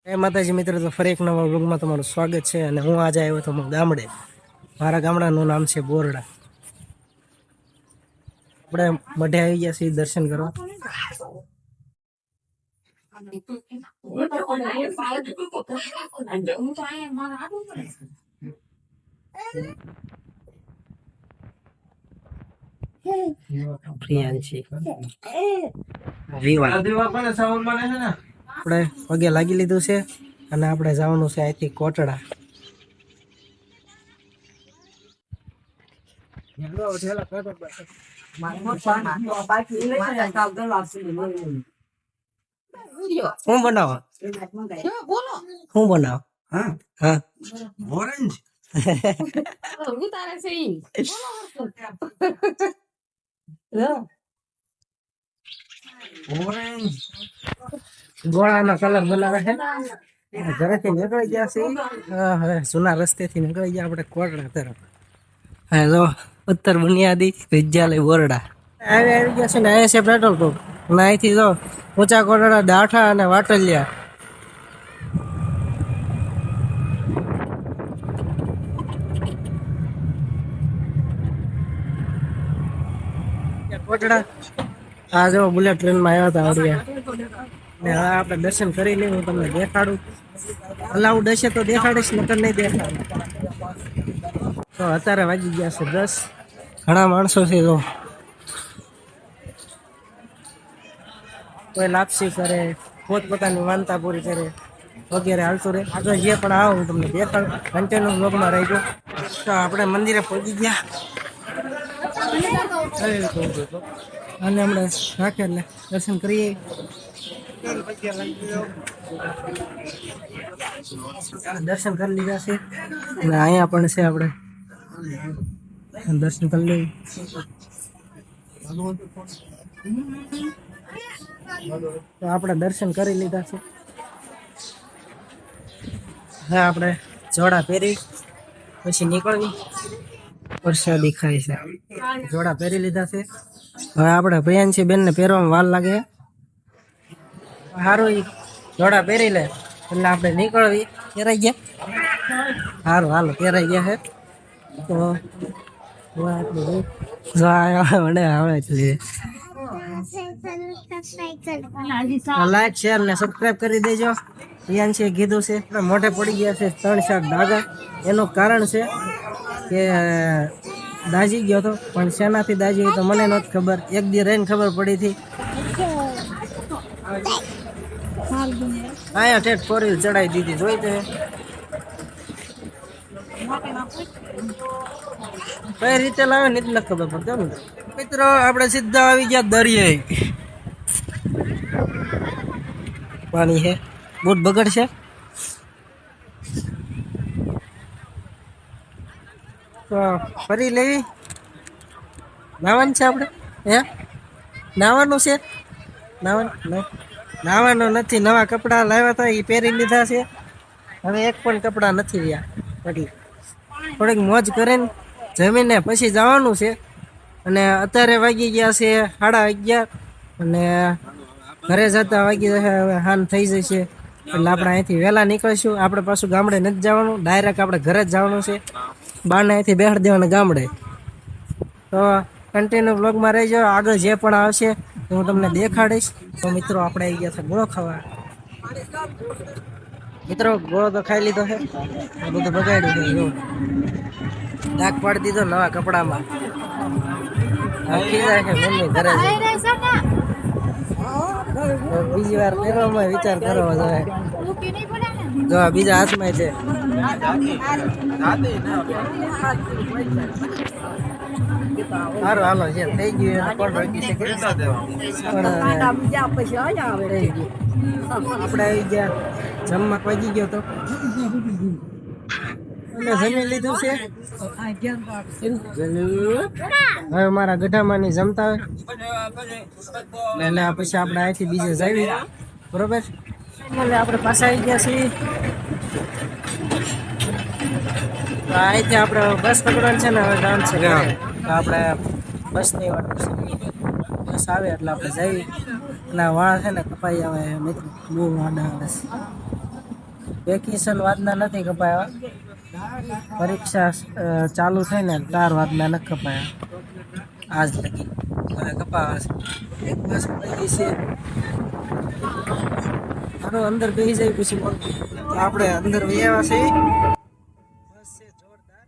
જય માતાજી મિત્રો, તો ફરી એક નવા વ્લોગમાં તમારું સ્વાગત છે. અને હું આજે આવ્યો હતો ગામડે. મારા ગામડાનું નામ છે બોરડા. આપણે મઢે આવી ગયા છીએ દર્શન કરવા. પ્રિયાંશી આપણે પગે લાગી લીધું છે અને આપણે જવાનું છે અહીંથી કોટડા. શું બનાવો? શું બનાવો? હા ઓરેન્જ ઓરેન્જ ગોળાનો કલર બનાવે છે. ઘરેથી નીકળી ગયા છે. હવે જૂના રસ્તેથી નીકળી ગયા આપણે કોટડા તરફ. હા જો ઉત્તર બુનિયાદી વિદ્યાલય બોરડા આવી ગયા છે ને. અહીંયા છે પેટ્રોલ પંપ. અને અહીંથી જો ઊંચા કોટડા, દાઠા અને વાટલિયા. કોટડા આ જો બુલેટ ટ્રેનમાં આવ્યા હતા આવડ્યા. ને હવે આપણે દર્શન કરી લઈએ. હું તમને દેખાડું. અલાઉડ હશે તો દેખાડીશ, નકર નહીં દેખાડું. તો અત્યારે વાગી ગયા છે 10. ઘણા માણસો છે. જો કોઈ લાપસી કરે, પોતપોતાની માનતા પૂરી કરે વગેરે હાલતું રહે. આગળ જે પણ આવો હું તમને દેખાડું. કન્ટિન્યુ બ્લોગમાં રહેજો. તો આપણે મંદિરે પહોંચી ગયા અને હમણાં રાખે એટલે દર્શન કરીએ. દર્શન કરી લીધા છે અને અહીંયા પણ છે. આપણે દર્શન કરી લઈએ. તો આપણે દર્શન કરી લીધા છે. હવે આપણે જોડા પહેરી પછી નીકળવી. પ્રસાદી ખાય છે. જોડા પહેરી લીધા છે. હવે આપણે પ્રિયાંશી બેન ને પહેરવામાં વાર લાગે. સારું જોડા પહેરી લે એટલે આપણે નીકળવી. પહેરાઈ ગયા. સારું હાલો પહેરાઈ ગયા છે. તો લાઈક શેર ને સબસ્ક્રાઈબ કરી દેજો. પ્રિયાંશીએ કીધું છે મોઢે પડી ગયા છે 3-4 ડાઘા. એનું કારણ છે કે દાજી ગયો હતો, પણ શેનાથી દાજી તો મને નથી ખબર. એક દી રહીને ખબર પડી હતી. અહીંયા ઠેઠ 4 વ્હીલ ચડાવી દીધી. જોઈ તે કઈ રીતે લાવે ને એટલે ખબર પડતો ને. મિત્રો આપણે સીધા આવી ગયા દરિયાઈ. પાણી છે, બૂટ બગડશે. તો ફરી લેવી. નાવાનું છે આપણે. હે નાવાનું છે? નાવાનું નથી. નવા કપડાં લાવ્યા હતા એ પહેરી લીધા છે. હવે એક પણ કપડાં નથી રહ્યા. એટલે થોડીક મોજ કરીને જમીને પછી જવાનું છે. અને અત્યારે વાગી ગયા છે 11:30. અને ઘરે જતા વાગી જશે હવે હાન થઈ જશે. એટલે આપણે અહીંથી વહેલા નીકળીશું. આપણે પાછું ગામડે નથી જવાનું, ડાયરેક્ટ આપણે ઘરે જ જવાનું છે. બાને અહીંથી બેહાડી દેવાના ગામડે. તો કન્ટિન્યુ બ્લોગમાં રહેજો. આગળ જે પણ આવશે હું તમને દેખાડીશ. તો મિત્રો આપણે આવી ગયા છે ગોળો ખાવા. મિત્રો ગોળો તો ખાઈ લીધો છે. બધું બગાડ્યું છે. એવું ડાક પાડી દીધો નવા કપડામાં. જાય છે મમ્મી ઘરે બીજી વાર પહેરવામાં વિચાર કરવો જોઈએ. જો બીજા હાથમાં છે. સારું હાલો છે થઈ ગયું. આપણે આવી ગયા. જમવા વાગી ગયો તો જમી લીધું છે. હવે મારા ગઢામાંની જમતા હોય એટલે પછી આપણે અહીંથી બીજે જઈએ. બરોબર. એટલે આપણે પાછા આવી ગયા છીએ. તો અહીંથી આપણે બસ પકડવાની છે ને. હવે ગામ છે તો આપણે બસની વાત બસ આવે એટલે આપણે જઈએ. અને વાળ છે ને કપાઈ આવે મિત્રો, બહુ વાડા આવે છે. વેકેશન વાદના નથી કપાયા, પરીક્ષા ચાલુ થઈ ને 4 વાદના નથી કપાયા આજ લગી. હવે કપાવા છે. એક બસ પડી ગઈ છે. હાલો અંદર બેસી જાય પછી બોલ. તો આપણે અંદર વૈયા છે. બસ છે જોરદાર.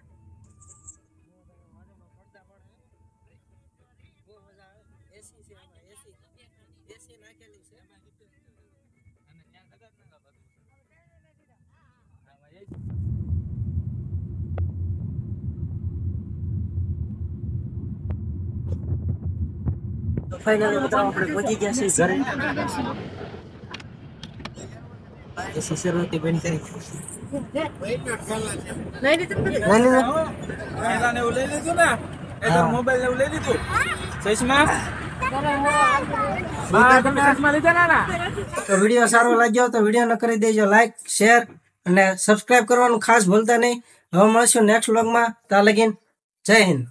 બહુ મજા આવે. એસી છે એમાં, એસી નાખેલી છે. તો ફાઇનલી મિત્રો આપણે પહોંચી ગયા છીએ ઘરે. એસી શરૂઆતી બંધ કરી. લઈ લીધું? મોબાઈલ ને એવું લઈ લીધું. ચશ્મા તો વિડીયો સારો લાગ્યો તો વિડીયોને કરી દેજો લાઈક, શેર અને સબસ્ક્રાઇબ કરવાનું ખાસ ભૂલતા નહીં. હવે મળશું નેક્સ્ટ વ્લોગમાં. ત્યાં લગીન જય હિન્દ.